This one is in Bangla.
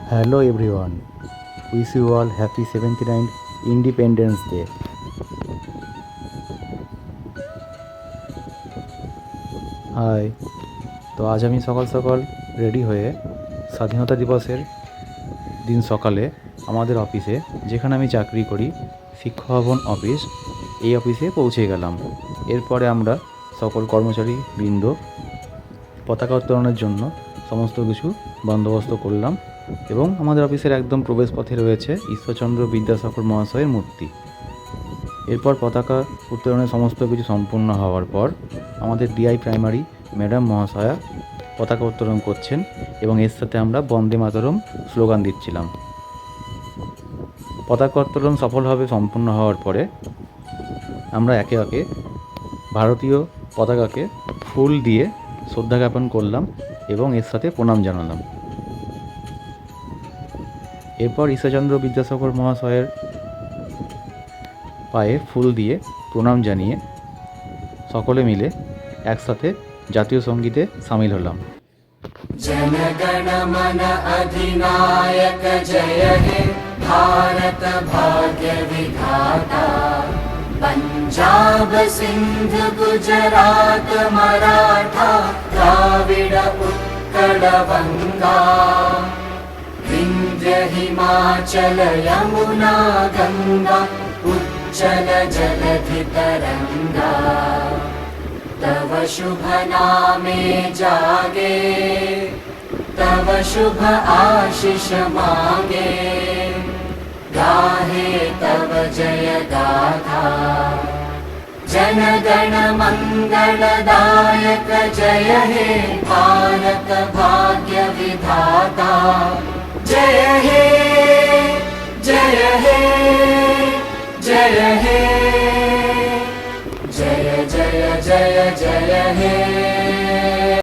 Hello everyone, wish you all happy 79th Independence Day. Hi. তো আজ আমি সকাল সকাল রেডি হয়ে স্বাধীনতা দিবসের দিন সকালে আমাদের অফিসে, যেখানে আমি চাকরি করি, শিক্ষা ভবন অফিস, এই অফিসে পৌঁছে গেলাম। এরপরে আমরা সকল কর্মচারী বৃন্দ পতাকা উত্তোলনের জন্য সমস্ত কিছু বন্দোবস্ত করলাম এবং আমাদের অফিসের একদম প্রবেশ পথে রয়েছে ঈশ্বরচন্দ্র বিদ্যাসাগর মহাশয়ের মূর্তি। এরপর পতাকা উত্তোলনের সমস্ত কিছু সম্পূর্ণ হওয়ার পর আমাদের ডিআই প্রাইমারি ম্যাডাম মহাশয়া পতাকা উত্তোলন করছেন এবং এর সাথে আমরা বন্দে মাতরম স্লোগান দিচ্ছিলাম। পতাকা উত্তোলন সফলভাবে সম্পূর্ণ হওয়ার পরে আমরা একে একে ভারতীয় পতাকাকে ফুল দিয়ে শ্রদ্ধা জ্ঞাপন করলাম এবং এর সাথে প্রণাম জানালাম। এরপর ঈশ্বরচন্দ্র বিদ্যাসাগর মহাশয়ের পায়ে ফুল দিয়ে প্রণাম জানিয়ে সকলে মিলে একসাথে জাতীয় সঙ্গীতে সামিল হলাম। जनगण मन अधिनायक जय हे भारत भाग्य विधाता पंजाब सिंध गुजरात मराठा द्राविड उत्कल बंगा विंध्य हिमाचल यमुना गंगा उज्जल जलधि तरंगा तव शुभ नामे जागे तव शुभ आशीष मांगे गाहे तव जय गाथा जन गण मंगलदायक जय हे भारत भाग्य विधाता जय हे जय हे जय हे जय जय जय जय हे।